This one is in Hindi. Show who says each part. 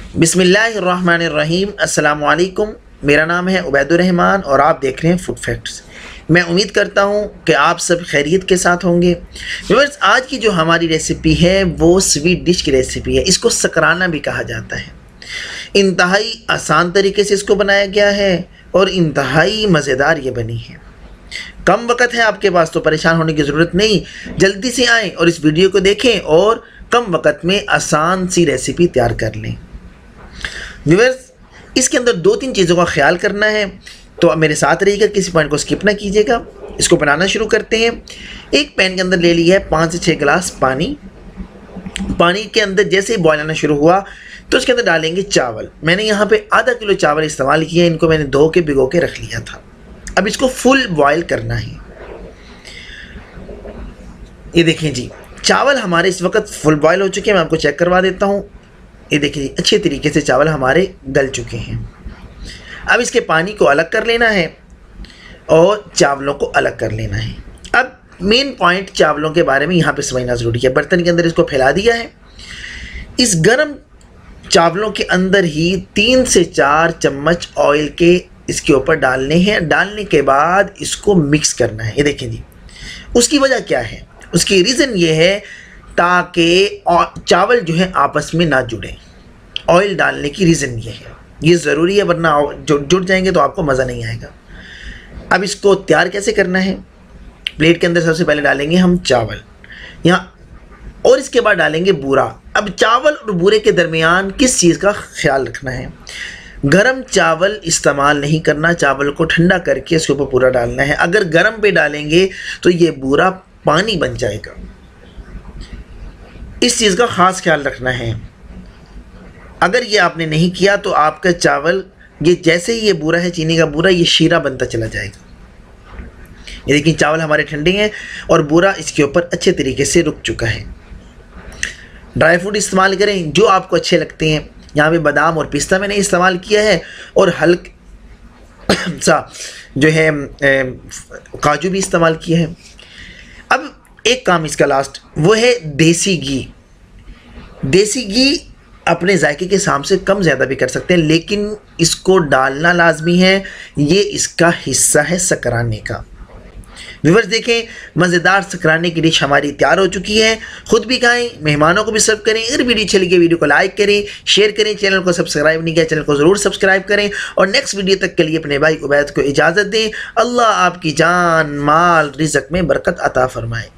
Speaker 1: बिस्मिल्लाहिर्रहमानिर्रहीम। अस्सलामु अलैकुम। मेरा नाम है उबैदुर्रहमान और आप देख रहे हैं फूड फैक्ट्स। मैं उम्मीद करता हूं कि आप सब खैरियत के साथ होंगे। व्यूअर्स, आज की जो हमारी रेसिपी है वो स्वीट डिश की रेसिपी है। इसको सकराना भी कहा जाता है। इंतहाई आसान तरीके से इसको बनाया गया है और इंतहाई मज़ेदार ये बनी है। कम वक्त है आपके पास तो परेशान होने की ज़रूरत नहीं, जल्दी से आएँ और इस वीडियो को देखें और कम वक्त में आसान सी रेसिपी तैयार कर लें। व्यूअर्स, इसके अंदर दो तीन चीज़ों का ख्याल करना है, तो मेरे साथ रहिएगा, किसी पॉइंट को स्किप ना कीजिएगा। इसको बनाना शुरू करते हैं। एक पैन के अंदर ले लिया है 5 से 6 गिलास पानी। पानी के अंदर जैसे ही बॉयल आना शुरू हुआ तो उसके अंदर डालेंगे चावल। मैंने यहाँ पे आधा किलो चावल इस्तेमाल किया। इनको मैंने धो के भिगो के रख लिया था। अब इसको फुल बॉयल करना है। ये देखें जी, चावल हमारे इस वक्त फुल बॉयल हो चुके हैं। मैं आपको चेक करवा देता हूँ। ये देखिए जी, अच्छे तरीके से चावल हमारे गल चुके हैं। अब इसके पानी को अलग कर लेना है और चावलों को अलग कर लेना है। अब मेन पॉइंट चावलों के बारे में यहाँ पे समझना ज़रूरी है। बर्तन के अंदर इसको फैला दिया है। इस गरम चावलों के अंदर ही 3 से 4 चम्मच ऑयल के इसके ऊपर डालने हैं। डालने के बाद इसको मिक्स करना है। ये देखें जी, उसकी वजह क्या है? उसकी रीज़न ये है ताकि चावल जो है आपस में ना जुड़े। ऑयल डालने की रीज़न ये है, ये ज़रूरी है, वरना जुड़ जाएंगे तो आपको मज़ा नहीं आएगा। अब इसको तैयार कैसे करना है? प्लेट के अंदर सबसे पहले डालेंगे हम चावल यहाँ, और इसके बाद डालेंगे बूरा। अब चावल और बूरे के दरमियान किस चीज़ का ख्याल रखना है? गरम चावल इस्तेमाल नहीं करना, चावल को ठंडा करके इसके ऊपर पूरा डालना है। अगर गरम पे डालेंगे तो ये बूरा पानी बन जाएगा। इस चीज़ का ख़ास ख्याल रखना है। अगर ये आपने नहीं किया तो आपका चावल, ये जैसे ही ये बूरा है, चीनी का बूरा, ये शीरा बनता चला जाएगा। ये देखिए, चावल हमारे ठंडे हैं और बूरा इसके ऊपर अच्छे तरीके से रुक चुका है। ड्राई फ्रूट इस्तेमाल करें जो आपको अच्छे लगते हैं। यहाँ पे बादाम और पिस्ता मैंने इस्तेमाल किया है और हल्का सा जो है काजू भी इस्तेमाल किया है। अब एक काम इसका लास्ट, वो है देसी घी। देसी घी अपने जायके के हिसाब से कम ज़्यादा भी कर सकते हैं, लेकिन इसको डालना लाजमी है। ये इसका हिस्सा है सकराने का। व्यूअर्स देखें, मज़ेदार सकराने की डिश हमारी तैयार हो चुकी है। ख़ुद भी खाएं, मेहमानों को भी सर्व करें। अगर वीडियो अच्छी लगी, वीडियो को लाइक करें, शेयर करें। चैनल को सब्सक्राइब नहीं किया, चैनल को ज़रूर सब्सक्राइब करें और नेक्स्ट वीडियो तक के लिए अपने भाई उबैद को इजाज़त दें। अल्लाह आपकी जान, माल, रिज़्क़ में बरकत अता फरमाए।